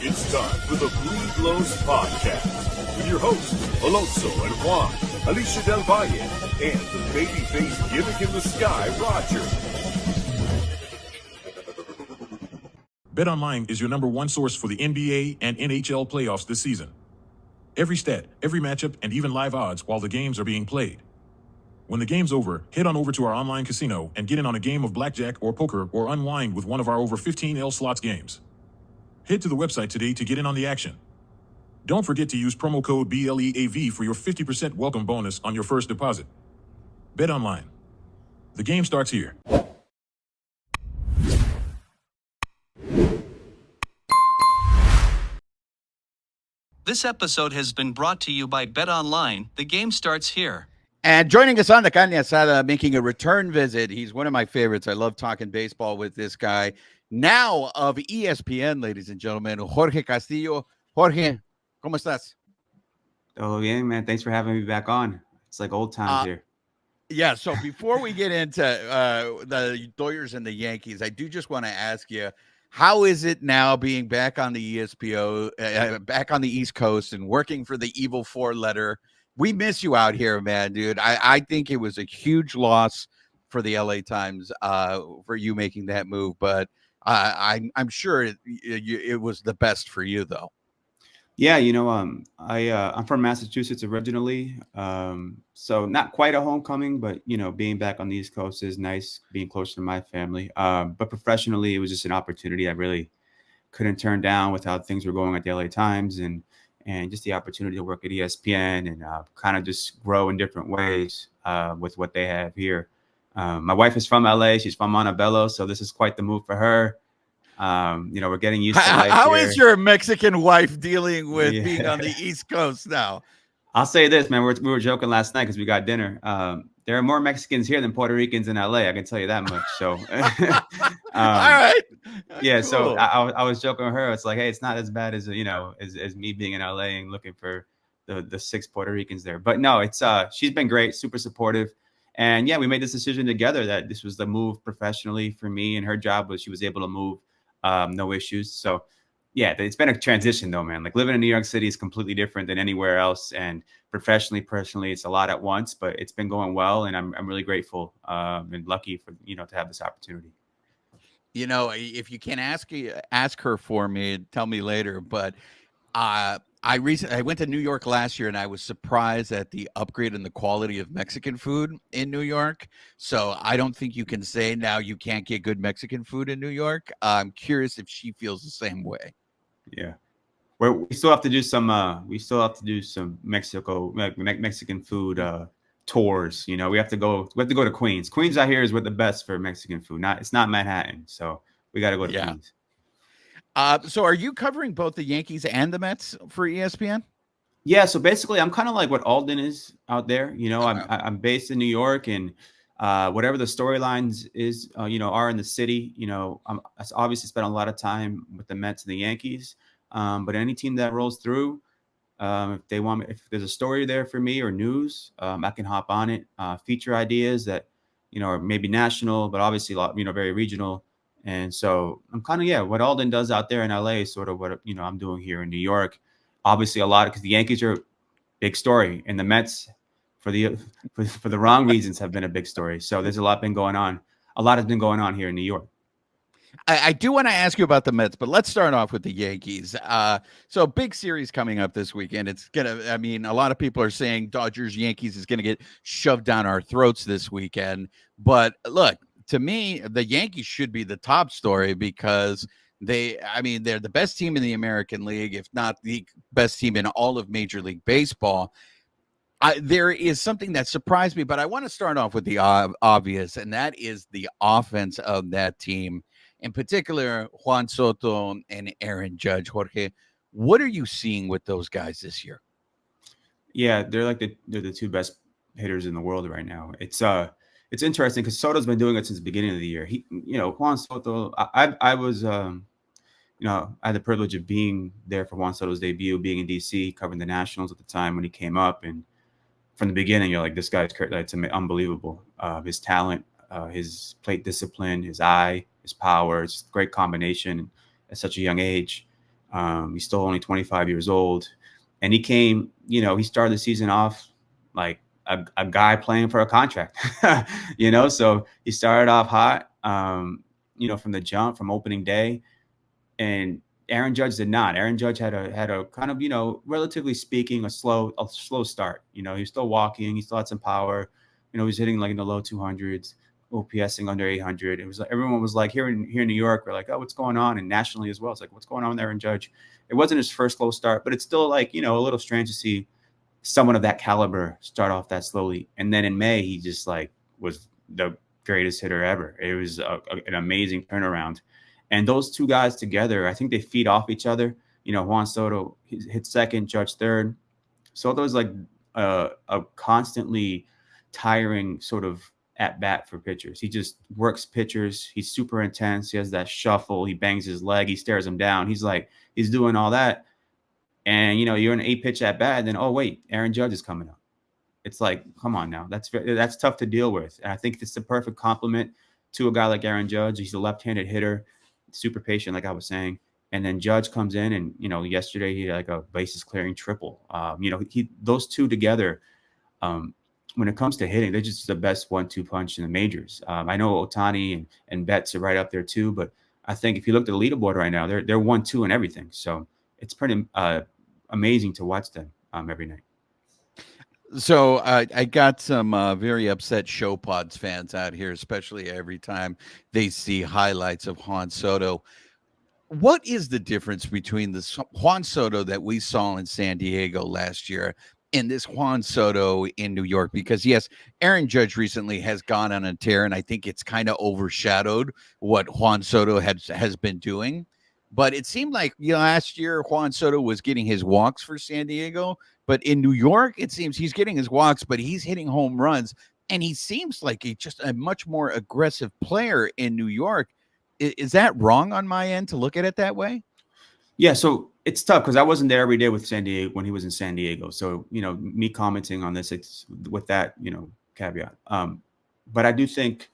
It's time for the Blue Blows Podcast with your hosts, Alonso and Juan, Alicia Del Valle, and the babyface gimmick in the sky, Roger. BetOnline is your number one source for the NBA and NHL playoffs this season. Every stat, every matchup, and even live odds while the games are being played. When the game's over, head on over to our online casino and get in on a game of blackjack or poker or unwind with one of our over 15 L slots games. Head to the website today to get in on the action. Don't forget to use promo code BLEAV for your 50% welcome bonus on your first deposit. BetOnline. The game starts here. This episode has been brought to you by BetOnline. The game starts here. And joining us on the Carne Asada, making a return visit, he's one of my favorites. I love talking baseball with this guy. Now of ESPN, ladies and gentlemen, Jorge Castillo. Jorge, ¿cómo estás? Oh, yeah, man. Thanks for having me back on. It's like old times here. Yeah, so before we get into the Dodgers and the Yankees, I do just want to ask you, how is it now being back on the ESPN, back on the East Coast and working for the evil four-letter? We miss you out here, man, dude. I think it was a huge loss for the LA Times for you making that move, but I'm sure it was the best for you, though. Yeah, I'm from Massachusetts originally, so not quite a homecoming, but being back on the East Coast is nice, being closer to my family. But professionally, it was just an opportunity I really couldn't turn down with how things were going at the LA Times, and just the opportunity to work at ESPN and kind of just grow in different ways with what they have here. My wife is from LA. She's from Montebello, so this is quite the move for her. We're getting used to life How here. is your Mexican wife dealing with being on the East Coast now? I'll say this, man. We were joking last night because we got dinner. There are more Mexicans here than Puerto Ricans in LA. I can tell you that much. So, all right. Yeah. Cool. So I was joking with her. It's like, hey, it's not as bad as as me being in LA and looking for the 6 Puerto Ricans there. But no, it's she's been great, super supportive, and yeah, we made this decision together that this was the move professionally for me, and her job was she was able to move, no issues. So. Yeah, it's been a transition though, man. Like living in New York City is completely different than anywhere else. And professionally, personally, it's a lot at once, but it's been going well. And I'm really grateful and lucky for, to have this opportunity. If you can ask her for me, tell me later. But I went to New York last year, and I was surprised at the upgrade in the quality of Mexican food in New York. So I don't think you can say now you can't get good Mexican food in New York. I'm curious if she feels the same way. Yeah, we still have to do some. Mexican food tours. We have to go. We have to go to Queens. Queens out here is the best for Mexican food. It's not Manhattan, so we got to go to Queens. So are you covering both the Yankees and the Mets for ESPN? Yeah. So basically, I'm kind of like what Alden is out there. I'm based in New York, and whatever the storylines are in the city. I obviously spent a lot of time with the Mets and the Yankees. But any team that rolls through, if there's a story there for me or news, I can hop on it. Feature ideas that are maybe national, but obviously very regional. And so I'm kind of what Alden does out there in LA is sort of what I'm doing here in New York. Obviously a lot because the Yankees are a big story, and the Mets for the wrong reasons have been a big story. So there's a lot been going on. A lot has been going on here in New York. I do want to ask you about the Mets, but let's start off with the Yankees. So big series coming up this weekend. A lot of people are saying Dodgers Yankees is going to get shoved down our throats this weekend. But look, to me, the Yankees should be the top story because they're the best team in the American League, if not the best team in all of Major League Baseball. There is something that surprised me, but I want to start off with the obvious, and that is the offense of that team. In particular, Juan Soto and Aaron Judge. Jorge, what are you seeing with those guys this year? Yeah, they're the 2 best hitters in the world right now. It's interesting because Soto's been doing it since the beginning of the year. Juan Soto. I was I had the privilege of being there for Juan Soto's debut, being in DC, covering the Nationals at the time when he came up, and from the beginning, you're like, this guy's it's unbelievable. His talent, his plate discipline, his eye, his power. It's a great combination at such a young age. He's still only 25 years old. And he came, he started the season off like a guy playing for a contract, so he started off hot, from the jump, from opening day. And Aaron Judge did not. Aaron Judge had a kind of, relatively speaking, a slow start. He was still walking. He still had some power. He was hitting like in the low 200s, OPSing under 800. It was like everyone was like here in New York, we're like, oh, what's going on? And nationally as well, it's like, what's going on with Aaron Judge? It wasn't his first slow start, but it's still like, a little strange to see someone of that caliber start off that slowly. And then in May, he just like was the greatest hitter ever. It was an amazing turnaround. And those two guys together, I think they feed off each other. Juan Soto hit second, Judge third. Soto is like a constantly tiring sort of at bat for pitchers. He just works pitchers. He's super intense. He has that shuffle. He bangs his leg. He stares him down. He's doing all that. And, you're an 8-pitch at bat. Then, oh, wait, Aaron Judge is coming up. It's like, come on now. That's tough to deal with. And I think it's the perfect compliment to a guy like Aaron Judge. He's a left-handed hitter, super patient, like I was saying. And then Judge comes in and, yesterday he had like a bases clearing triple. Those two together, when it comes to hitting, they're just the best 1-2 punch in the majors. I know Ohtani and Betts are right up there too, but I think if you look at the leaderboard right now, they're 1-2 in everything. So it's pretty amazing to watch them every night. So I got some very upset Show Pods fans out here, especially every time they see highlights of Juan Soto. What is the difference between the Juan Soto that we saw in San Diego last year and this Juan Soto in New York? Because, yes, Aaron Judge recently has gone on a tear, and I think it's kind of overshadowed what Juan Soto has been doing. But it seemed like last year Juan Soto was getting his walks for San Diego. But in New York, it seems he's getting his walks, but he's hitting home runs. And he seems like just a much more aggressive player in New York. Is that wrong on my end to look at it that way? Yeah, so it's tough because I wasn't there every day with San Diego when he was in San Diego. So, me commenting on this, it's with that, caveat. But I do think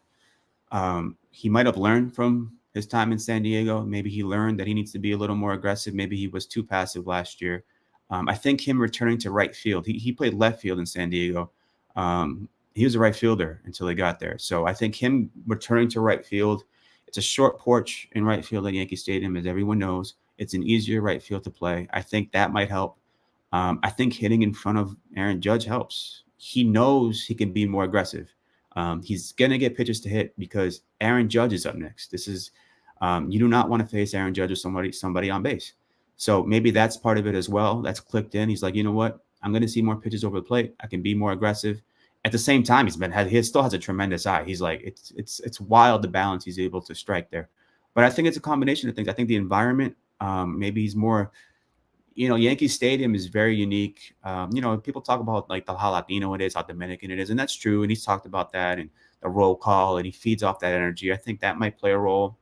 he might have learned from his time in San Diego. Maybe he learned that he needs to be a little more aggressive. Maybe he was too passive last year. I think him returning to right field, he played left field in San Diego. He was a right fielder until he got there. So I think him returning to right field, it's a short porch in right field at Yankee Stadium, as everyone knows. It's an easier right field to play. I think that might help. I think hitting in front of Aaron Judge helps. He knows he can be more aggressive. He's going to get pitches to hit because Aaron Judge is up next. This is you do not want to face Aaron Judge or somebody on base. So maybe that's part of it as well. That's clicked in. He's like, you know what? I'm going to see more pitches over the plate. I can be more aggressive. At the same time, he still has a tremendous eye. He's like, it's wild the balance he's able to strike there. But I think it's a combination of things. I think the environment, maybe he's more, Yankee Stadium is very unique. People talk about like how Latino it is, how Dominican it is, and that's true. And he's talked about that and the roll call, and he feeds off that energy. I think that might play a role.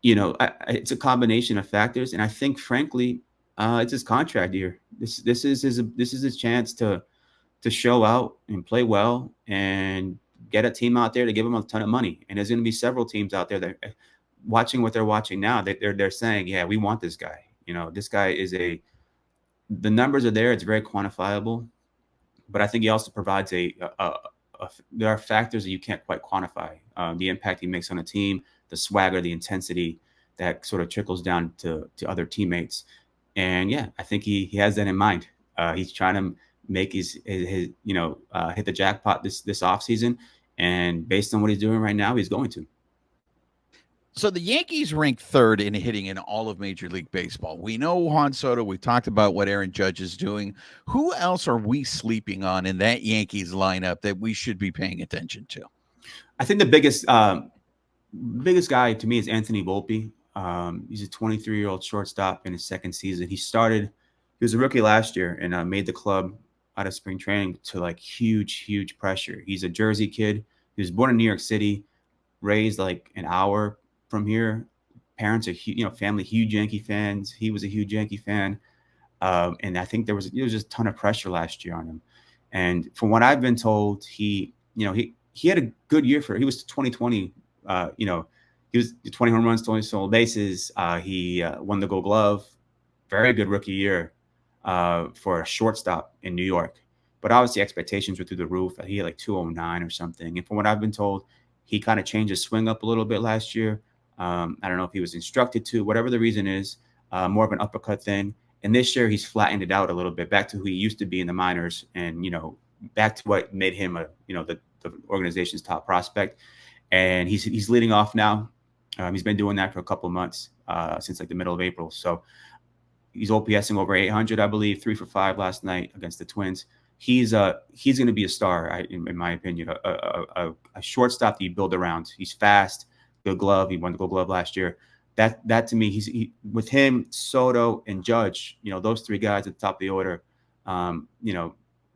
It's a combination of factors, and I think, frankly, it's his contract year. This is his chance to show out and play well and get a team out there to give him a ton of money. And there's going to be several teams out there that watching what they're watching now. They're saying, yeah, we want this guy. This guy is the numbers are there. It's very quantifiable, but I think he also provides there are factors that you can't quite quantify. The impact he makes on a team, the swagger, the intensity that sort of trickles down to other teammates. And yeah, I think he has that in mind. He's trying to make his hit the jackpot this offseason. And based on what he's doing right now, he's going to. So the Yankees rank third in hitting in all of Major League Baseball. We know Juan Soto. We talked about what Aaron Judge is doing. Who else are we sleeping on in that Yankees lineup that we should be paying attention to? I think the biggest guy to me is Anthony Volpe. He's a 23-year-old shortstop in his second season. He was a rookie last year and made the club out of spring training to like huge pressure. He's a Jersey kid. He was born in New York City, raised like an hour from here. Parents are family huge Yankee fans. He was a huge Yankee fan, and I think there was just a ton of pressure last year on him. And from what I've been told, he had a good year he was 2020. he was 20 home runs, 20 stolen bases. He won the Gold Glove. Very good rookie year for a shortstop in New York. But obviously expectations were through the roof. He had like 209 or something. And from what I've been told, he kind of changed his swing up a little bit last year. I don't know if he was instructed to, whatever the reason is, more of an uppercut thing. And this year he's flattened it out a little bit, back to who he used to be in the minors, and back to what made him the organization's top prospect. And he's leading off now. He's been doing that for a couple of months, since like the middle of April. So he's OPSing over 800, I believe, 3 for 5 last night against the Twins. He's going to be a star, in my opinion, a shortstop that you build around. He's fast, good glove. He won the Gold Glove last year. That to me, with him, Soto, and Judge, those 3 guys at the top of the order.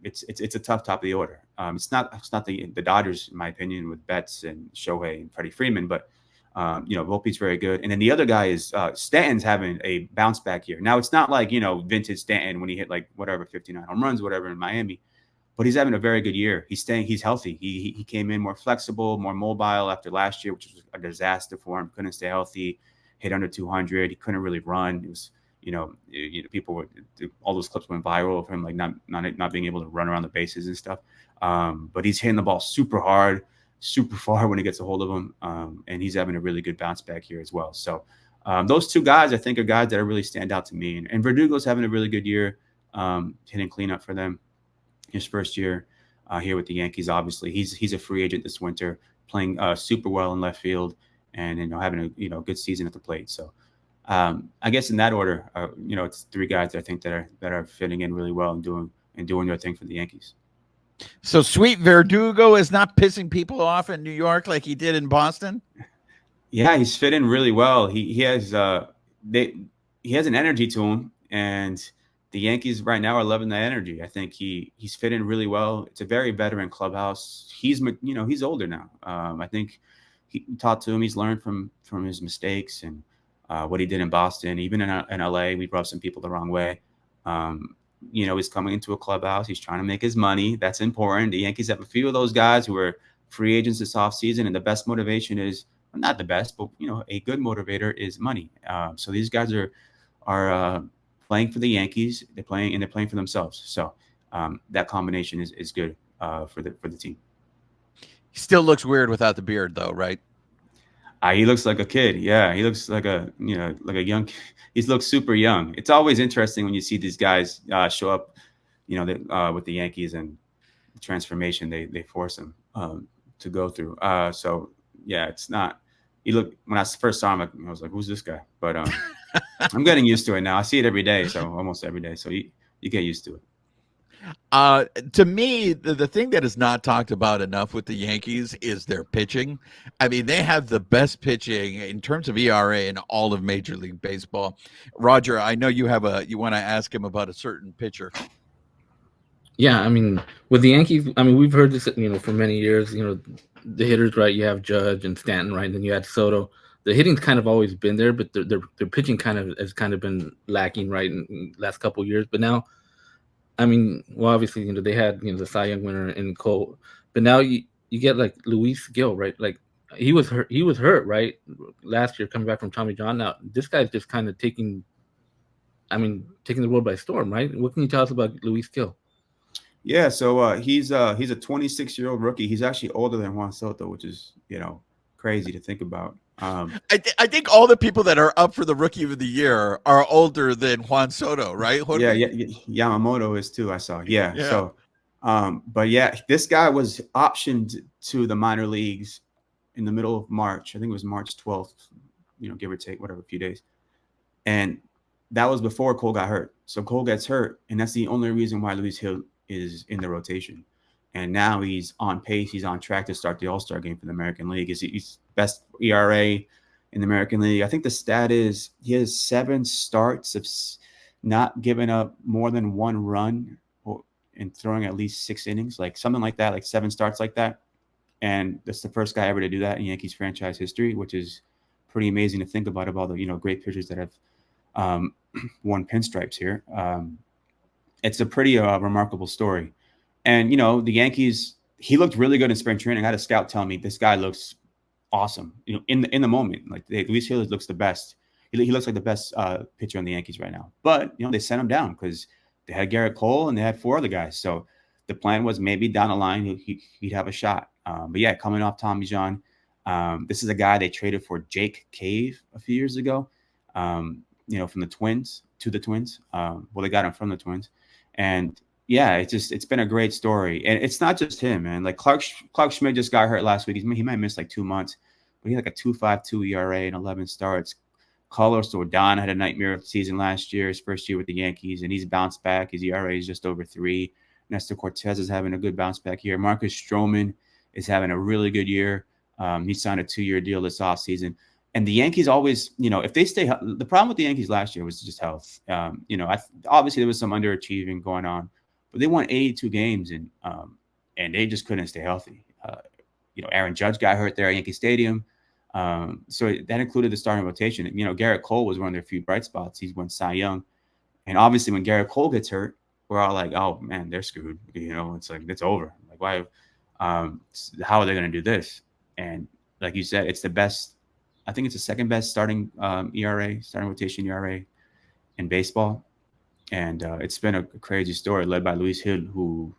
It's a tough top of the order. It's not the Dodgers, in my opinion, with Betts and Shohei and Freddie Freeman, but Volpe's very good. And then the other guy is Stanton's having a bounce back year. Now, it's not like, vintage Stanton when he hit like 59 home runs, whatever, in Miami, but he's having a very good year. He's healthy. He came in more flexible, more mobile after last year, which was a disaster for him. Couldn't stay healthy, hit under 200. He couldn't really run. It was, people were, all those clips went viral of him, like not being able to run around the bases and stuff. But he's hitting the ball super hard, super far when he gets a hold of them. And he's having a really good bounce back here as well. So those 2 guys, I think, are guys that really stand out to me. And Verdugo's having a really good year, hitting cleanup for them. His first year here with the Yankees, obviously. He's a free agent this winter, playing super well in left field, and having a good season at the plate. So I guess in that order, it's 3 guys that I think that are fitting in really well and doing their thing for the Yankees. So Sweet Verdugo is not pissing people off in New York like he did in Boston? Yeah, he's fit in really well. He has an energy to him, and the Yankees right now are loving that energy. I think he's fit in really well. It's a very veteran clubhouse. He's older now. I think he talked to him. He's learned from his mistakes and what he did in Boston. Even in LA, we rubbed some people the wrong way. He's coming into a clubhouse. He's trying to make his money. That's important. The Yankees have a few of those guys who are free agents this offseason, and the best motivation is, well, not the best, but a good motivator is money. So these guys are playing for the Yankees. They're playing for themselves. So that combination is good for the team. He still looks weird without the beard, though, right? He looks like a kid. Yeah, he looks like a young. He looks super young. It's always interesting when you see these guys show up, with the Yankees, and the transformation they force them to go through. So yeah, it's not. When I first saw him, I was like, "Who's this guy?" But I'm getting used to it now. I see it every day, almost every day. So you get used to it. To me, the thing that is not talked about enough with the Yankees is their pitching. I mean, they have the best pitching in terms of ERA in all of Major League Baseball. Roger, I know you want to ask him about a certain pitcher. Yeah, I mean, with the Yankees, I mean, we've heard this, for many years. The hitters, right? You have Judge and Stanton, right? And then you had Soto. The hitting's kind of always been there, but their pitching has been lacking, right, in the last couple of years. But now, I mean, well, obviously, they had, the Cy Young winner in Cole, but now you get like Luis Gil, right? Like he was hurt, right? Last year, coming back from Tommy John. Now this guy's just kind of taking the world by storm, right? What can you tell us about Luis Gil? Yeah, so he's a 26-year-old rookie. He's actually older than Juan Soto, which is crazy to think about. I think all the people that are up for the Rookie of the Year are older than Juan Soto, right? Yeah, Yamamoto is too. I saw. Yeah. So, but yeah, this guy was optioned to the minor leagues in the middle of March. I think it was March 12th. Give or take, whatever, a few days, and that was before Cole got hurt. So Cole gets hurt, and that's the only reason why Luis Gil is in the rotation. And now he's on pace. He's on track to start the All-Star game for the American League. He's best ERA in the American League. I think the stat is he has 7 starts of not giving up more than 1 run and throwing at least 6 innings, like something like that, like 7 starts like that. And that's the first guy ever to do that in Yankees franchise history, which is pretty amazing to think about all the, great pitchers that have won pinstripes here. It's a pretty remarkable story. And, the Yankees, he looked really good in spring training. I had a scout tell me this guy looks awesome. In the moment, like Luis Gil looks the best. He looks like the best pitcher on the Yankees right now. But they sent him down because they had Garrett Cole and they had 4 other guys. So the plan was maybe down the line he'd have a shot. But yeah, coming off Tommy John, this is a guy they traded for Jake Cave a few years ago. From the Twins to the Twins. Well, they got him from the Twins, and yeah, it's been a great story. And it's not just him, man. Like Clark Schmidt just got hurt last week. He might miss like 2 months, but he had like a 2.52 ERA and 11 starts. Carlos Rodon had a nightmare season last year, his first year with the Yankees, and he's bounced back. His ERA is just over 3. Nestor Cortez is having a good bounce back year. Marcus Stroman is having a really good year. He signed a 2-year deal this offseason. And the Yankees always, if they stay, the problem with the Yankees last year was just health. Obviously there was some underachieving going on, but they won 82 games and they just couldn't stay healthy. Aaron Judge got hurt there at Yankee Stadium. So that included the starting rotation. Garrett Cole was one of their few bright spots. He's won Cy Young. And obviously when Garrett Cole gets hurt, we're all like, oh man, they're screwed. It's like, it's over. Like, why, how are they going to do this? And like you said, it's the best. I think it's the second best starting rotation ERA in baseball. And it's been a crazy story led by Luis Gil, who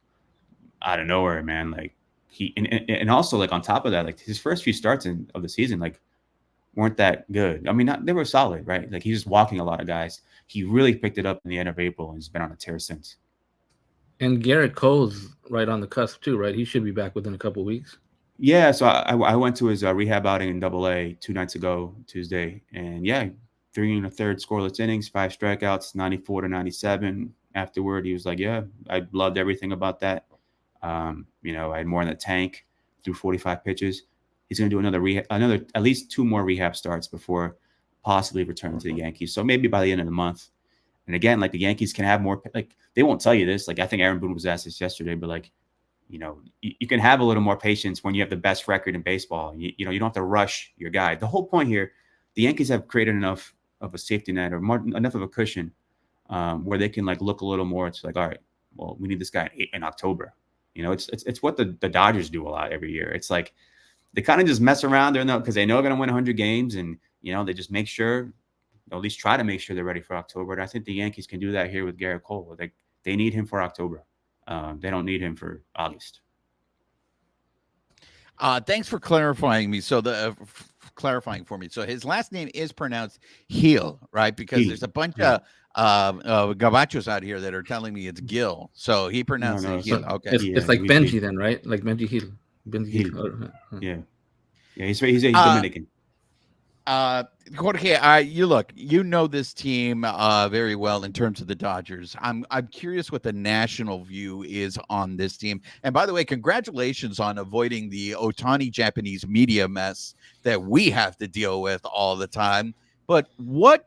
out of nowhere, man, like and also like on top of that, like his first few starts of the season, like weren't that good. I mean, they were solid, right? Like he's just walking a lot of guys. He really picked it up in the end of April and he's been on a tear since. And Garrett Cole's right on the cusp too, right? He should be back within a couple of weeks. Yeah, so I went to his rehab outing in AA 2 nights ago, Tuesday, and yeah, 3 1/3 scoreless innings, 5 strikeouts, 94-97. Afterward, he was like, "Yeah, I loved everything about that. I had more in the tank, threw 45 pitches. He's going to do another at least 2 more rehab starts before possibly returning to the Yankees. So maybe by the end of the month. And again, like the Yankees can have more. Like they won't tell you this. Like I think Aaron Boone was asked this yesterday, but like. You can have a little more patience when you have the best record in baseball. You don't have to rush your guy. The whole point here, the Yankees have created enough of a safety net or enough of a cushion where they can like look a little more. It's like, all right, well, we need this guy in October. It's what the Dodgers do a lot every year. It's like they kind of just mess around there because they know they're going to win 100 games, and they just make sure, at least try to make sure they're ready for October. And I think the Yankees can do that here with Garrett Cole. They need him for October. They don't need him for August. Thanks for clarifying me. So clarifying for me. So his last name is pronounced Gil, right? Because there's a bunch of gabachos out here that are telling me it's Gil. So he pronounced it Gil. Okay, it's like Benji then, right? Like Benji Gil. Gil. Yeah. He's Dominican. Jorge, you know this team very well in terms of the Dodgers. I'm curious what the national view is on this team. And by the way, congratulations on avoiding the Ohtani Japanese media mess that we have to deal with all the time. But what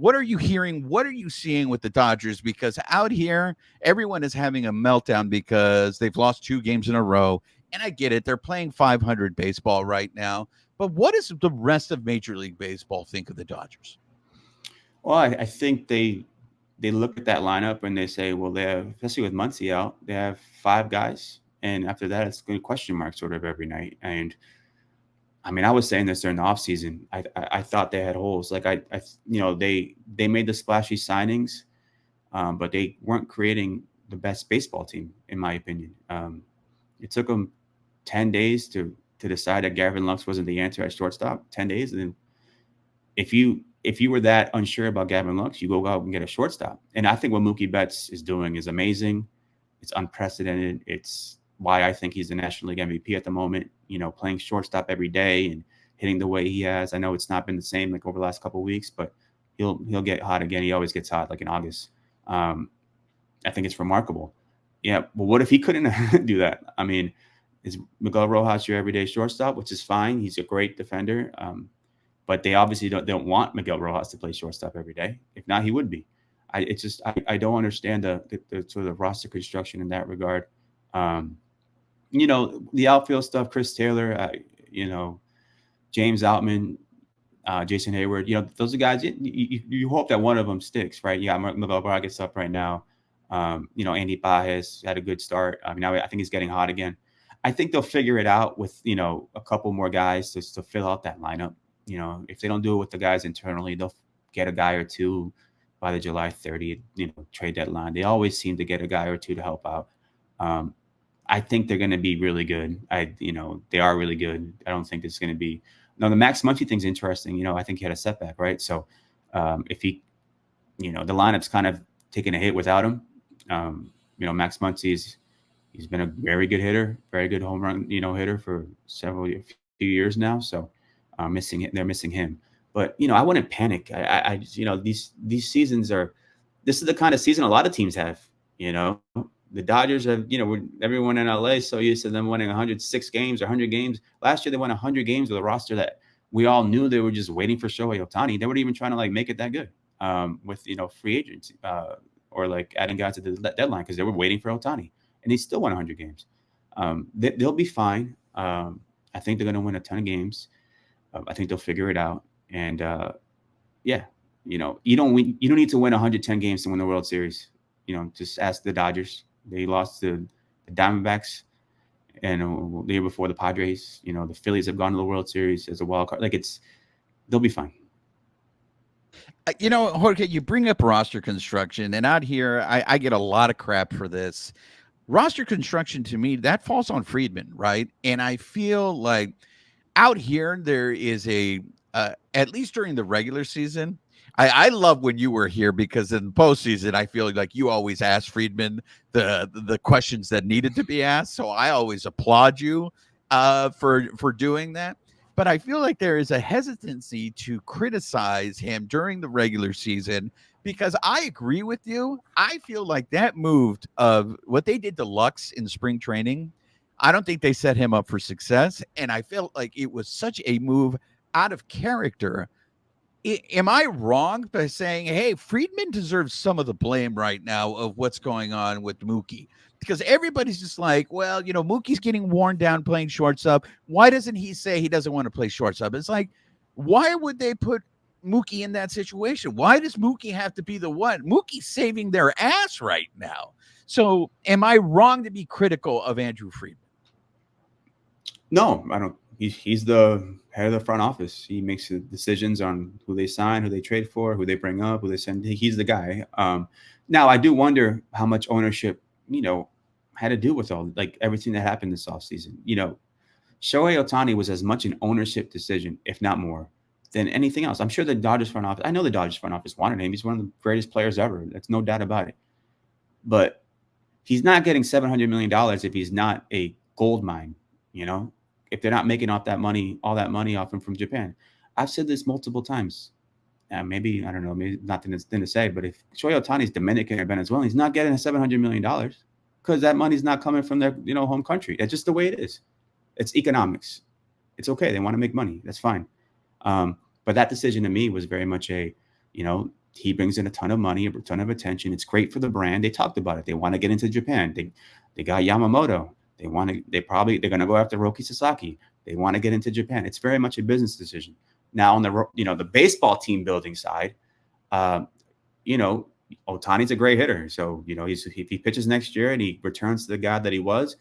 are you hearing? What are you seeing with the Dodgers? Because out here, everyone is having a meltdown because they've lost 2 games in a row. And I get it. They're playing 500 baseball right now. But what does the rest of Major League Baseball think of the Dodgers? Well, I think they look at that lineup and they say, well, they have, especially with Muncy out, they have 5 guys. And after that, it's going to question mark sort of every night. And I mean, I was saying this during the offseason. I thought they had holes. Like they made the splashy signings, but they weren't creating the best baseball team, in my opinion. It took them 10 days to decide that Gavin Lux wasn't the answer at shortstop. 10 days. And then if you were that unsure about Gavin Lux, you go out and get a shortstop. And I think what Mookie Betts is doing is amazing. It's unprecedented. It's why I think he's the National League MVP at the moment, playing shortstop every day and hitting the way he has. I know it's not been the same like over the last couple of weeks, but he'll get hot again. He always gets hot like in August. I think it's remarkable. Yeah. Well, what if he couldn't do that? I mean, is Miguel Rojas your everyday shortstop, which is fine. He's a great defender. But they obviously don't want Miguel Rojas to play shortstop every day. If not, he would be. I don't understand the sort of roster construction in that regard. The outfield stuff, Chris Taylor, James Outman, Jason Hayward, those are guys you hope that one of them sticks, right? Yeah, Miguel Vargas up right now. Andy Pages had a good start. I mean, I think he's getting hot again. I think they'll figure it out with, a couple more guys to fill out that lineup. If they don't do it with the guys internally, they'll get a guy or two by the July 30th, trade deadline. They always seem to get a guy or two to help out. I think they're going to be really good. They are really good. I don't think it's going to be. No, the Max Muncy thing's interesting. I think he had a setback, right? So if he, the lineup's kind of taking a hit without him. Max Muncy he's been a very good hitter, very good home run, hitter for few years now. So they're missing him. But I wouldn't panic. These seasons this is the kind of season a lot of teams have. The Dodgers have, everyone in LA is so used to them winning 106 games or 100 games. Last year they won 100 games with a roster that we all knew they were just waiting for Shohei Ohtani. They weren't even trying to make it that good with free agents or adding guys to the deadline because they were waiting for Ohtani, and they still won 100 games. They'll be fine. I think they're going to win a ton of games. I think they'll figure it out. And you don't need to win 110 games to win the World Series. Just ask the Dodgers. They lost to the Diamondbacks, and the year before the Padres. The Phillies have gone to the World Series as a wild card. They'll be fine. Jorge, you bring up roster construction, and out here, I get a lot of crap for this. Roster construction, to me, that falls on Friedman, right? And I feel like out here, there is at least during the regular season, I love when you were here because in the postseason, I feel like you always asked Friedman the questions that needed to be asked. So I always applaud you for doing that. But I feel like there is a hesitancy to criticize him during the regular season because I agree with you. I feel like that move of what they did to Lux in spring training, I don't think they set him up for success. And I felt like it was such a move out of character. Am I wrong by saying, hey, Friedman deserves some of the blame right now of what's going on with Mookie? Because everybody's just like, well, Mookie's getting worn down playing shortstop. Why doesn't he say he doesn't want to play shortstop? It's like, why would they put Mookie in that situation? Why does Mookie have to be the one? Mookie's saving their ass right now. So am I wrong to be critical of Andrew Friedman? No, I don't. He's the head of the front office. He makes the decisions on who they sign, who they trade for, who they bring up, who they send. He's the guy. Now, I do wonder how much ownership, had to do with everything that happened this offseason. Shohei Ohtani was as much an ownership decision, if not more, than anything else. I'm sure the Dodgers front office, I know the Dodgers front office wanted him. He's one of the greatest players ever. That's no doubt about it. But he's not getting $700 million if he's not a gold mine, if they're not making all that money off him from Japan. I've said this multiple times. Maybe, I don't know, maybe nothing to say, but if Shohei Ohtani's Dominican or Venezuelan, he's not getting $700 million because that money's not coming from their, home country. That's just the way it is. It's economics. It's okay. They want to make money. That's fine. But that decision to me was very much he brings in a ton of money, a ton of attention. It's great for the brand. They talked about it. They want to get into Japan. They got Yamamoto. They're going to go after Roki Sasaki. They want to get into Japan. It's very much a business decision. Now on the baseball team building side, Ohtani's a great hitter. So, if he pitches next year and he returns to the guy that he was,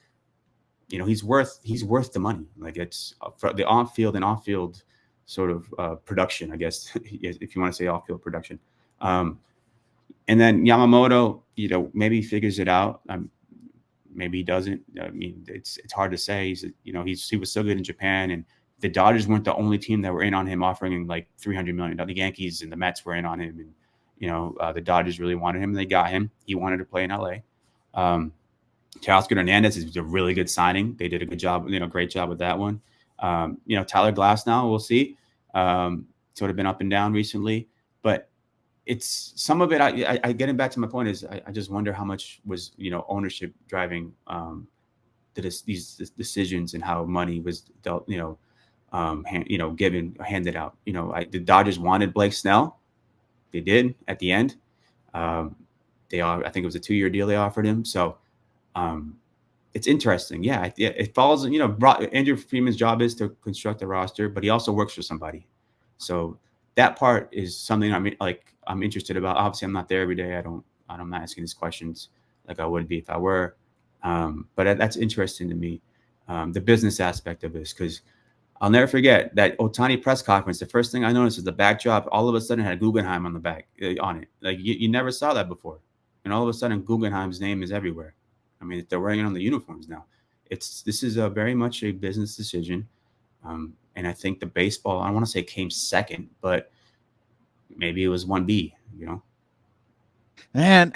he's worth the money. It's for the on-field and off-field sort of production, I guess, if you want to say off-field production. And then Yamamoto, maybe he figures it out. Maybe he doesn't. I mean, it's hard to say. He was so good in Japan, and the Dodgers weren't the only team that were in on him, offering him $300 million. The Yankees and the Mets were in on him, and the Dodgers really wanted him, and they got him. He wanted to play in LA. Teoscar Hernandez is a really good signing. They did a good job, great job with that one. Tyler Glass now, we'll see. Sort of been up and down recently, but it's some of it. I getting back to my point is I just wonder how much was ownership driving these decisions and how money was dealt, handed out. The Dodgers wanted Blake Snell. They did at the end. I think it was a 2-year deal they offered him. So it's interesting. Yeah, it falls. Andrew Friedman's job is to construct a roster, but he also works for somebody. So that part is something I'm interested about. Obviously, I'm not there every day. I'm not asking these questions like I would be if I were. But that's interesting to me. the business aspect of this, because I'll never forget that Ohtani press conference. The first thing I noticed is the backdrop all of a sudden had Guggenheim on the back on it. Like you never saw that before. And all of a sudden Guggenheim's name is everywhere. I mean, they're wearing it on the uniforms now. This is a very much a business decision. And I think the baseball, I don't want to say came second, but maybe it was 1B, you know? And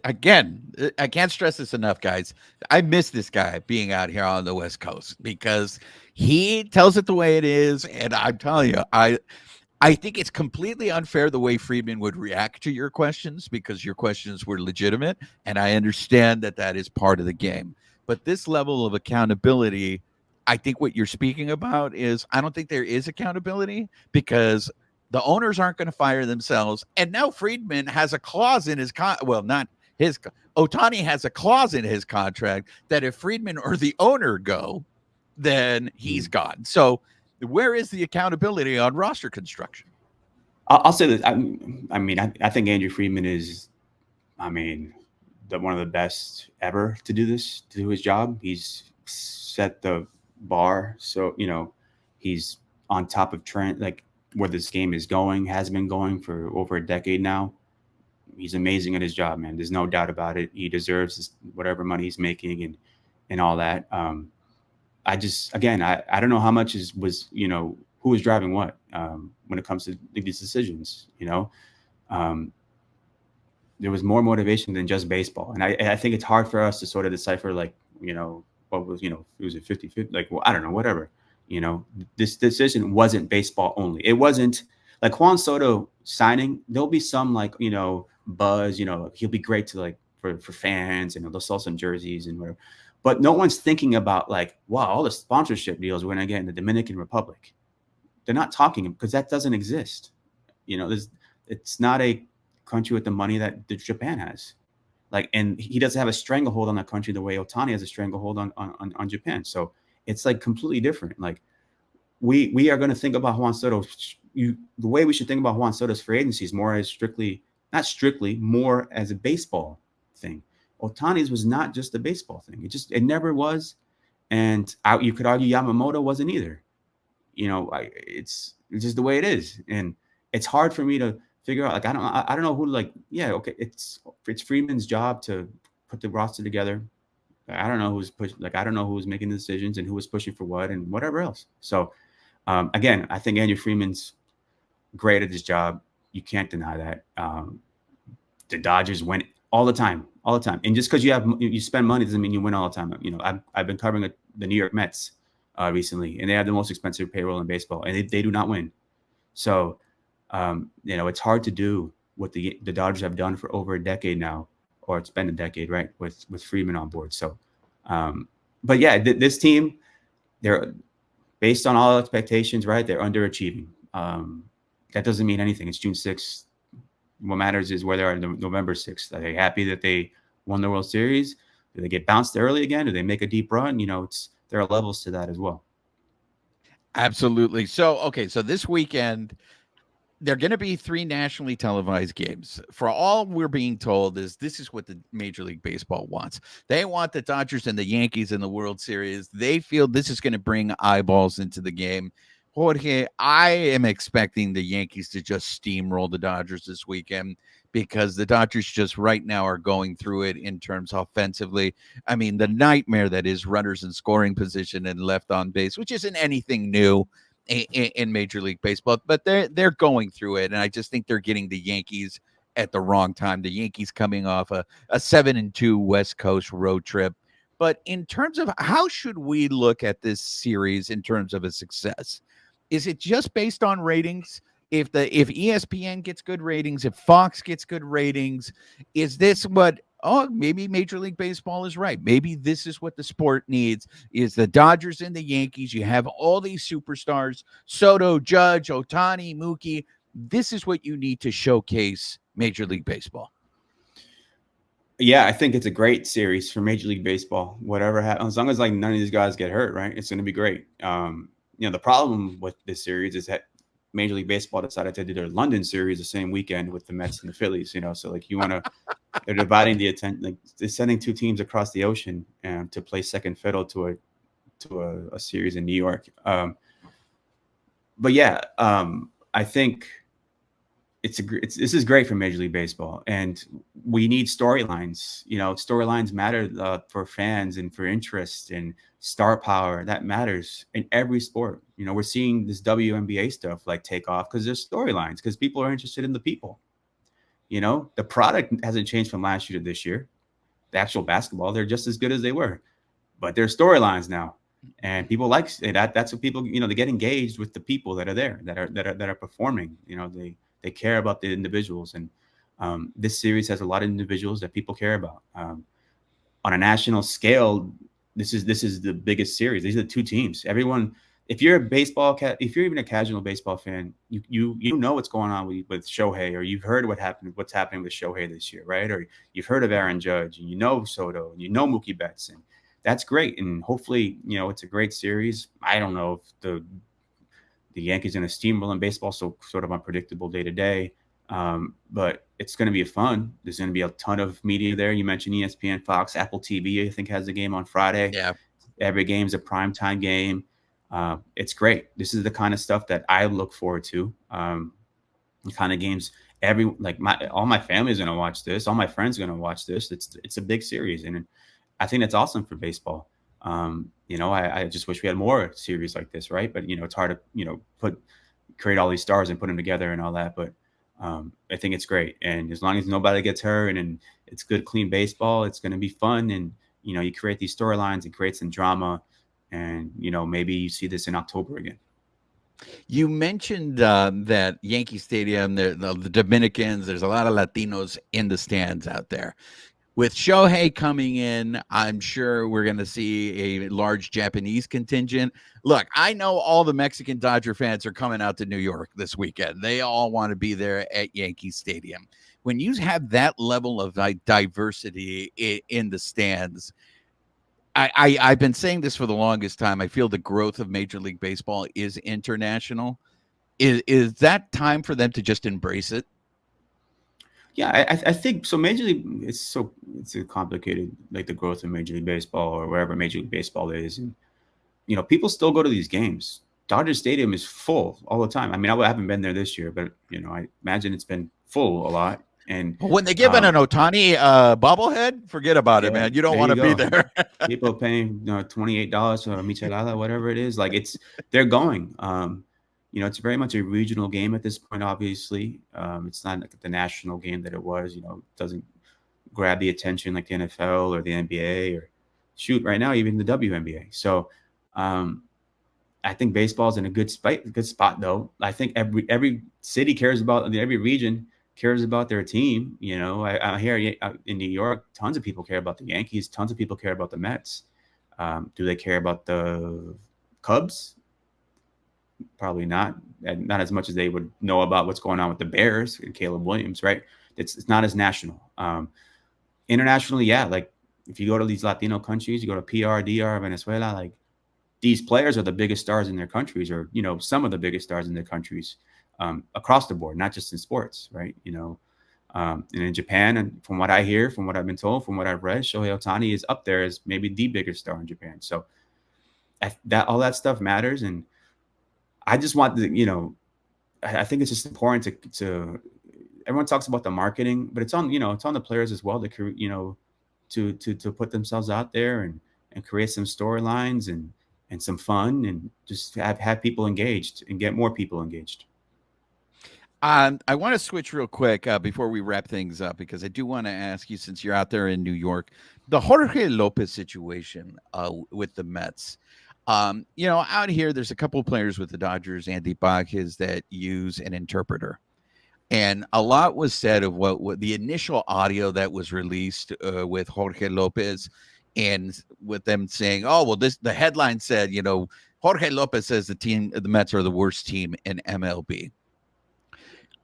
again, I can't stress this enough, guys. I miss this guy being out here on the West Coast because he tells it the way it is. And I'm telling you, I think it's completely unfair the way Friedman would react to your questions because your questions were legitimate. And I understand that that is part of the game. But this level of accountability, I think what you're speaking about is I don't think there is accountability because the owners aren't going to fire themselves. And now Friedman has a clause in his not his Ohtani has a clause in his contract that if Friedman or the owner go, then he's gone. So where is the accountability on roster construction? I'll say that. I think Andrew Friedman is, one of the best ever to do this, to do his job. He's set the bar, so he's on top of trend, like where this game is going, has been going for over a decade now. He's amazing at his job, man. There's no doubt about it. He deserves whatever money he's making and all that. I don't know how much was who was driving what when it comes to these decisions. There was more motivation than just baseball, and I think it's hard for us to sort of decipher what was it was it 50-50, like, well, I don't know, whatever. This decision wasn't baseball only. It wasn't like Juan Soto signing. There'll be some buzz. He'll be great to for fans, and they'll sell some jerseys and whatever. But no one's thinking about wow, all the sponsorship deals we're going to get in the Dominican Republic. They're not talking because that doesn't exist. It's not a country with the money that Japan has. And he doesn't have a stranglehold on that country the way Ohtani has a stranglehold on Japan. So it's completely different. We are going to think about Juan Soto. The way we should think about Juan Soto's free agency is more as more as a baseball thing. Ohtani's was not just a baseball thing. It never was. And you could argue Yamamoto wasn't either. It's just the way it is. And it's hard for me to figure out, I don't know who, okay, it's Friedman's job to put the roster together. I don't know who's pushing, I don't know who was making the decisions and who was pushing for what and whatever else. So again, I think Andrew Friedman's great at his job. You can't deny that. The Dodgers win all the time. And just because you spend money doesn't mean you win all the time. I've been covering the New York Mets recently, and they have the most expensive payroll in baseball, and they do not win. So, it's hard to do what the Dodgers have done for over a decade now, or it's been a decade, right? With Friedman on board. So, but yeah, this team, they're based on all expectations, right? They're underachieving. That doesn't mean anything. It's June 6th. What matters is where they are November 6th. Are they happy that they won the World Series? Do they get bounced early again? Do they make a deep run? There are levels to that as well. Absolutely. So this weekend, there are going to be 3 nationally televised games. For all we're being told this is what the Major League Baseball wants. They want the Dodgers and the Yankees in the World Series. They feel this is going to bring eyeballs into the game. Jorge, I am expecting the Yankees to just steamroll the Dodgers this weekend because the Dodgers just right now are going through it in terms offensively. I mean, the nightmare that is runners in scoring position and left on base, which isn't anything new in Major League Baseball, but they're going through it. And I just think they're getting the Yankees at the wrong time. The Yankees coming off a 7-2 West Coast road trip. But in terms of how should we look at this series in terms of a success? Is it just based on ratings? If ESPN gets good ratings, if Fox gets good ratings, is this maybe Major League Baseball is right. Maybe this is what the sport needs is the Dodgers and the Yankees. You have all these superstars, Soto, Judge, Ohtani, Mookie. This is what you need to showcase Major League Baseball. Yeah, I think it's a great series for Major League Baseball. Whatever happens, as long as none of these guys get hurt, right? It's going to be great. The problem with this series is that Major League Baseball decided to do their London series the same weekend with the Mets and the Phillies. So you want to, they're dividing the attention, they're sending 2 teams across the ocean and to play second fiddle to to a series in New York. But yeah, I think this is great for Major League Baseball, and we need storylines. Storylines matter for fans and for interest and star power. That matters in every sport. We're seeing this WNBA stuff like take off because there's storylines, because people are interested in the people. The product hasn't changed from last year to this year. The actual basketball, they're just as good as they were, but there's storylines now, and people like that. That's what people, they get engaged with the people that are there, that are performing. They care about the individuals, and this series has a lot of individuals that people care about. On a national scale, this is the biggest series. These are the two teams. Everyone, if you're if you're even a casual baseball fan, you know what's going on with Shohei, or you've heard what's happening with Shohei this year, right? Or you've heard of Aaron Judge, and Soto, and Mookie Betts, and that's great. And hopefully, it's a great series. I don't know if the Yankees in a steamroll in baseball, so sort of unpredictable day to day. But it's going to be fun. There's going to be a ton of media there. You mentioned ESPN, Fox, Apple TV, I think has a game on Friday. Yeah. Every game's a primetime game. It's great. This is the kind of stuff that I look forward to. The kind of games all my family is going to watch this. All my friends are going to watch this. It's a big series, and I think that's awesome for baseball. I just wish we had more series like this, right? But it's hard to create all these stars and put them together and all that. But I think it's great, and as long as nobody gets hurt and it's good, clean baseball, it's going to be fun. And you create these storylines and create some drama, and maybe you see this in October again. You mentioned that Yankee Stadium, the Dominicans, there's a lot of Latinos in the stands out there. With Shohei coming in, I'm sure we're going to see a large Japanese contingent. Look, I know all the Mexican Dodger fans are coming out to New York this weekend. They all want to be there at Yankee Stadium. When you have that level of diversity in the stands, I've been saying this for the longest time. I feel the growth of Major League Baseball is international. Is that time for them to just embrace it? Yeah, I think so. Major League, it's so complicated, like the growth of Major League Baseball or wherever Major League Baseball is, and people still go to these games. Dodger Stadium is full all the time. I mean, I haven't been there this year, but I imagine it's been full a lot. And when they give an Ohtani bobblehead, forget about it, man. You don't want to be there. People paying $28 for a michelada, whatever it is. Like they're going. It's very much a regional game at this point, obviously. It's not like the national game that it was. It doesn't grab the attention like the NFL or the NBA or right now, even the WNBA. So I think baseball's in a good spot, though. I think every city cares about, every region cares about their team. I hear in New York, tons of people care about the Yankees. Tons of people care about the Mets. Do they care about the Cubs? Probably not as much as they would know about what's going on with the Bears and Caleb Williams, right? It's not as national. Internationally, yeah, like if you go to these Latino countries, you go to PR, DR, Venezuela, like these players are the biggest stars in their countries, or some of the biggest stars in their countries, across the board, not just in sports, right? And in Japan, and from what I hear, from what I've been told, from what I've read, Shohei Ohtani is up there as maybe the biggest star in Japan. So all that stuff matters, and I just want I think it's just important to everyone talks about the marketing, but it's on the players as well to put themselves out there and create some storylines and some fun, and just have people engaged and get more people engaged. I want to switch real quick before we wrap things up, because I do want to ask you, since you're out there in New York, the Jorge Lopez situation with the Mets. Out here, there's a couple of players with the Dodgers, Andy Bacchus, that use an interpreter. And a lot was said of what the initial audio that was released with Jorge Lopez, and with them saying, oh, well, the headline said, Jorge Lopez says the Mets are the worst team in MLB.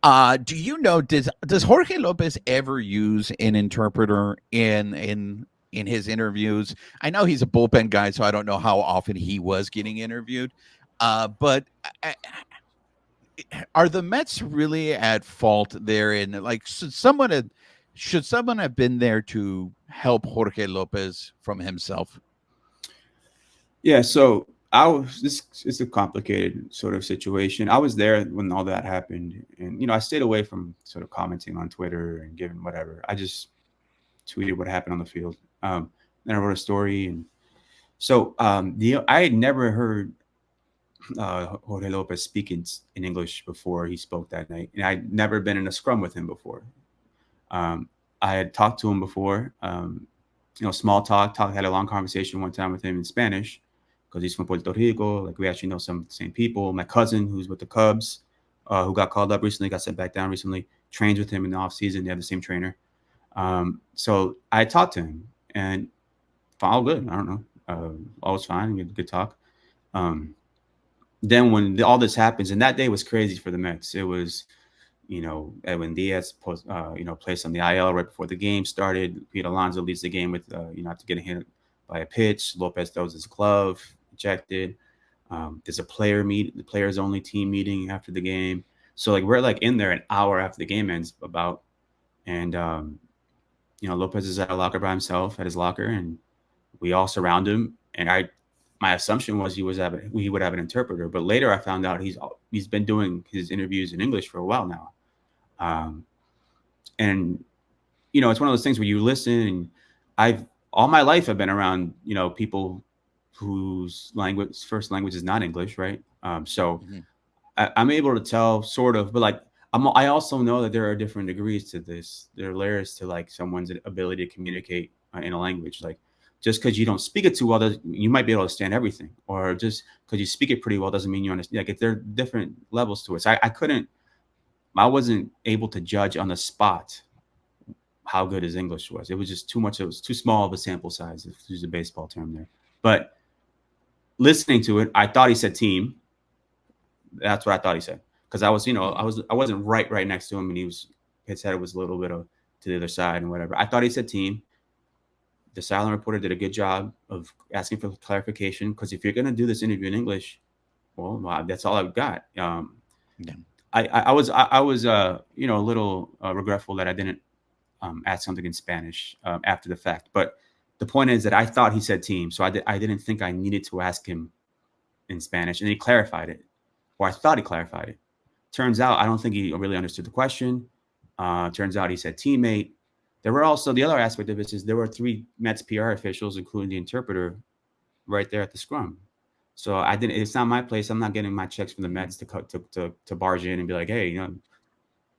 Do you know, does Jorge Lopez ever use an interpreter in his interviews? I know he's a bullpen guy, so I don't know how often he was getting interviewed. But are the Mets really at fault there? And should someone have been there to help Jorge Lopez from himself? Yeah, so this is a complicated sort of situation. I was there when all that happened, and I stayed away from sort of commenting on Twitter and giving whatever. I just tweeted what happened on the field. Then I wrote a story, and so I had never heard Jorge Lopez speak in English before he spoke that night, and I'd never been in a scrum with him before. I had talked to him before, small talk, had a long conversation one time with him in Spanish because he's from Puerto Rico. Like, we actually know some of the same people. My cousin, who's with the Cubs, who got called up recently, got sent back down recently, trains with him in the offseason. They have the same trainer. So I talked to him, and all good. I don't know. All was fine. We had a good talk. Then when all this happens, and that day was crazy for the Mets. It was, Edwin Diaz, placed on the IL right before the game started. Pete Alonso leads the game with, after getting hit by a pitch. Lopez throws his glove, ejected. There's a the players only team meeting after the game. So like we're like in there an hour after the game ends about, and Lopez is at a locker by himself at his locker, and we all surround him. And my assumption was he would have an interpreter, but later I found out he's been doing his interviews in English for a while now. And it's one of those things where you listen, and all my life I've been around, people whose first language is not English. Right. So I'm able to tell sort of, but like, I also know that there are different degrees to this. There are layers to like someone's ability to communicate in a language. Like, just because you don't speak it too well, you might be able to understand everything, or just because you speak it pretty well doesn't mean you understand. Like, there are different levels to it. So I wasn't able to judge on the spot how good his English was. It was just too much. It was too small of a sample size, if to use a baseball term there. But listening to it, I thought he said team. That's what I thought he said, because I wasn't right next to him, and his head was a little bit to the other side and whatever. I thought he said team. The silent reporter did a good job of asking for clarification, because if you're going to do this interview in English, well, that's all I've got. I was a little regretful that I didn't ask something in Spanish after the fact. But the point is that I thought he said team, so I didn't think I needed to ask him in Spanish, and he clarified it, or I thought he clarified it. Turns out I don't think he really understood the question. Turns out he said teammate. There were also, the other aspect of this is there were 3 Mets PR officials, including the interpreter, right there at the scrum. So it's not my place. I'm not getting my checks from the Mets to barge in and be like, hey,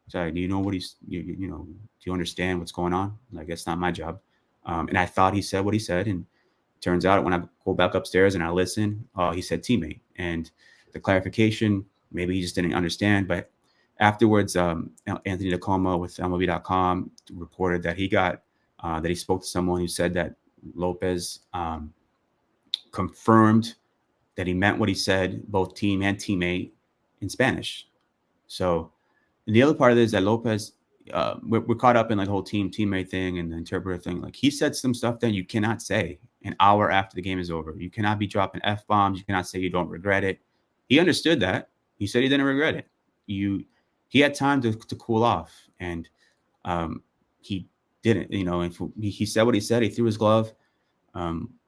sorry, do you know what do you understand what's going on? Like, that's not my job. And I thought he said what he said. And turns out when I go back upstairs and I listen, he said teammate. And the clarification, maybe he just didn't understand, but afterwards, Anthony Tacoma with MLB.com reported that that he spoke to someone who said that Lopez confirmed that he meant what he said, both team and teammate, in Spanish. So, and the other part of it is that Lopez, we're caught up in like the whole teammate thing and the interpreter thing. Like, he said some stuff that you cannot say an hour after the game is over. You cannot be dropping F-bombs. You cannot say you don't regret it. He understood that. He said he didn't regret it. He had time to cool off, and he didn't, and he said what he said. He threw his glove.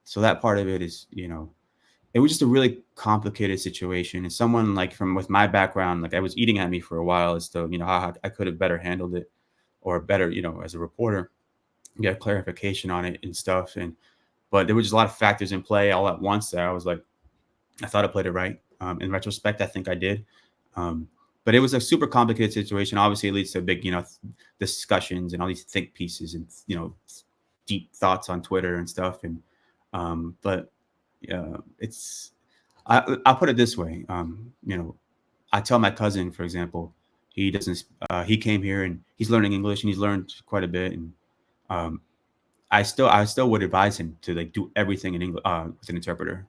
So that part of it is, it was just a really complicated situation. And someone like with my background, like, I was eating at me for a while as to, how I could have better handled it, or better, as a reporter, get clarification on it and stuff. But there were just a lot of factors in play all at once that I was like, I thought I played it right. In retrospect, I think I did. But it was a super complicated situation. Obviously, it leads to big, discussions and all these think pieces and, deep thoughts on Twitter and stuff. And, but I'll put it this way. I tell my cousin, for example, he came here and he's learning English, and he's learned quite a bit. And I still would advise him to like do everything in English with an interpreter.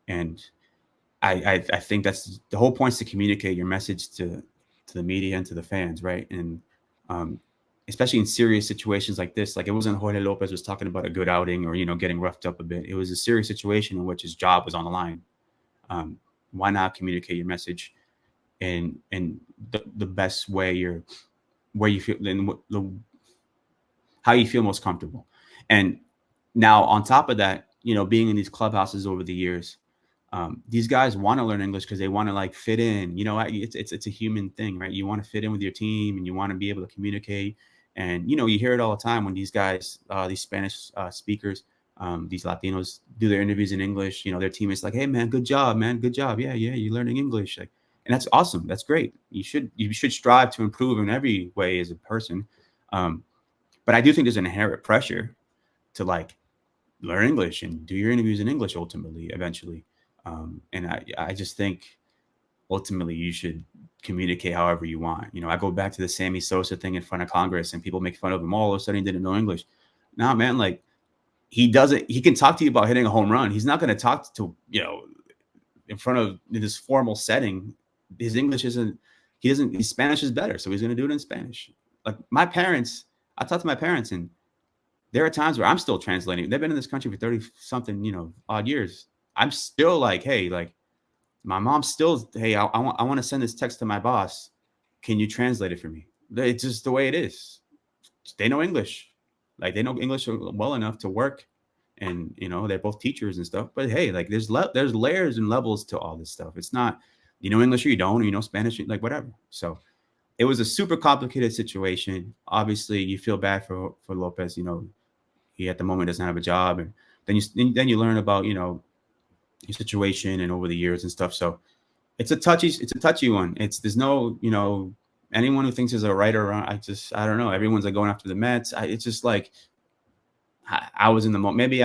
And I think that's the whole point, is to communicate your message to the media and to the fans, right? And especially in serious situations like this, like, it wasn't Jorge Lopez was talking about a good outing or getting roughed up a bit. It was a serious situation in which his job was on the line. Why not communicate your message in the best way, where you feel, and how you feel most comfortable? And now on top of that, being in these clubhouses over the years, these guys want to learn English because they want to like fit in. It's a human thing, right? You want to fit in with your team and you want to be able to communicate. And you hear it all the time when these guys, these Spanish speakers, these Latinos do their interviews in English. Their teammates like, "Hey man, good job, man, good job. Yeah, you're learning English." Like, and that's awesome. That's great. You should strive to improve in every way as a person. But I do think there's an inherent pressure to like learn English and do your interviews in English ultimately, eventually. And I just think ultimately you should communicate however you want. I go back to the Sammy Sosa thing in front of Congress and people make fun of him. All of a sudden he didn't know English. Nah, man, like he can talk to you about hitting a home run. He's not going to talk to, in front of this formal setting. His English his Spanish is better. So he's going to do it in Spanish. Like I talk to my parents and there are times where I'm still translating. They've been in this country for 30 something, odd years. I'm still like, hey, like my mom's still, hey, I want to send this text to my boss. Can you translate it for me? It's just the way it is. They know English. Like they know English well enough to work. And, they're both teachers and stuff. But hey, like there's layers and levels to all this stuff. It's not, English or you don't, or you know Spanish, like whatever. So it was a super complicated situation. Obviously, you feel bad for Lopez. He at the moment doesn't have a job, and then you learn about your situation and over the years and stuff. So it's a touchy one. There's no anyone who thinks there's a right or wrong. I don't know. Everyone's like going after the Mets. It's just like I was in the moment. Maybe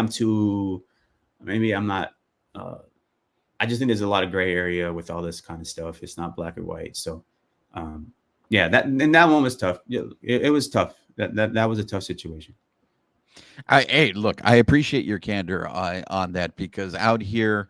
I'm not. I just think there's a lot of gray area with all this kind of stuff. It's not black or white. So. That one was tough. It was tough. That was a tough situation. Hey, look, I appreciate your candor on that because out here,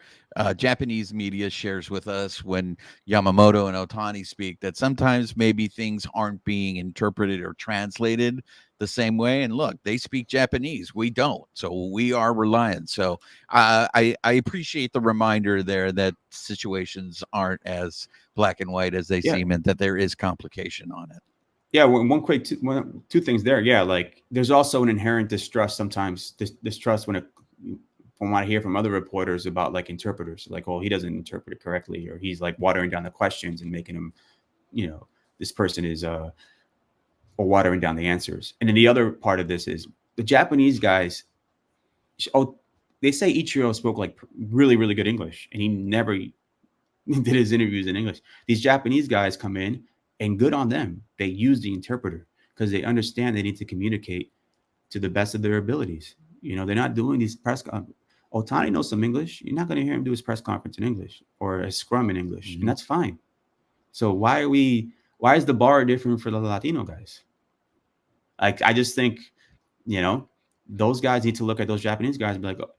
Japanese media shares with us when Yamamoto and Ohtani speak that sometimes maybe things aren't being interpreted or translated the same way. And look, they speak Japanese. We don't. So we are reliant. So I appreciate the reminder there that situations aren't as black and white as they seem and that there is complication on it. Yeah, two things there. Yeah, like there's also an inherent distrust sometimes, distrust from what I hear from other reporters about like interpreters, like, oh, he doesn't interpret it correctly, or he's like watering down the questions and making them, this person is or watering down the answers. And then the other part of this is the Japanese guys. Oh, they say Ichiro spoke like really, really good English, and he never did his interviews in English. These Japanese guys come in. And good on them. They use the interpreter because they understand they need to communicate to the best of their abilities. They're not doing these press. Ohtani knows some English. You're not going to hear him do his press conference in English or a scrum in English, and that's fine. So why is the bar different for the Latino guys? Like, I just think, those guys need to look at those Japanese guys and be like, oh,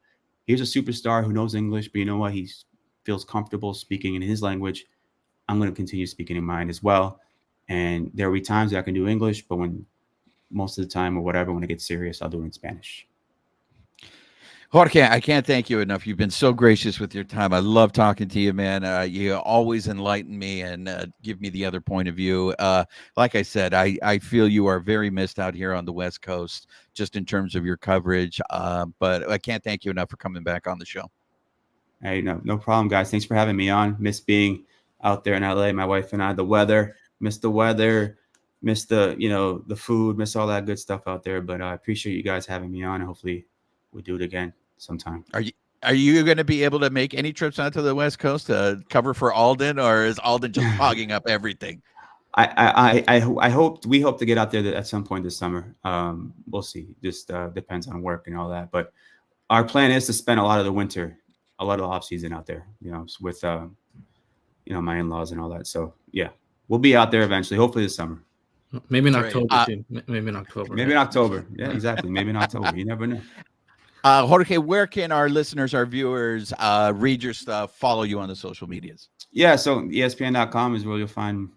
here's a superstar who knows English, but you know what? He feels comfortable speaking in his language. I'm going to continue speaking in mine as well. And there will be times that I can do English, but when most of the time or whatever, when it gets serious, I'll do it in Spanish. Jorge, I can't thank you enough. You've been so gracious with your time. I love talking to you, man. You always enlighten me and give me the other point of view. Like I said, I feel you are very missed out here on the West Coast, just in terms of your coverage. But I can't thank you enough for coming back on the show. Hey, no problem, guys. Thanks for having me on. Miss being out there in LA, my wife and I, miss the weather, miss the food, miss all that good stuff out there. But I appreciate you guys having me on. And hopefully we do it again sometime. Are you going to be able to make any trips out to the West Coast to cover for Alden, or is Alden just hogging up everything? We hope to get out there at some point this summer. We'll see. Just depends on work and all that. But our plan is to spend a lot of the off season out there, with my in-laws and all that. So yeah, we'll be out there eventually, hopefully this summer. Maybe in October too. Maybe in October. Maybe in October. Yeah, exactly. Maybe in October. You never know. Jorge, where can our listeners, our viewers, read your stuff, follow you on the social medias? Yeah, so ESPN.com is where you'll find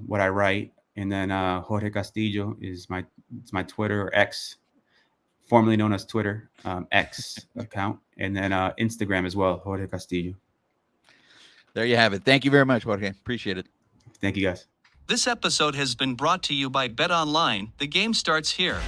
what I write. And then Jorge Castillo is my Twitter, or X, formerly known as Twitter, X account. And then Instagram as well, Jorge Castillo. There you have it. Thank you very much, Jorge. Appreciate it. Thank you, guys. This episode has been brought to you by Bet Online. The game starts here.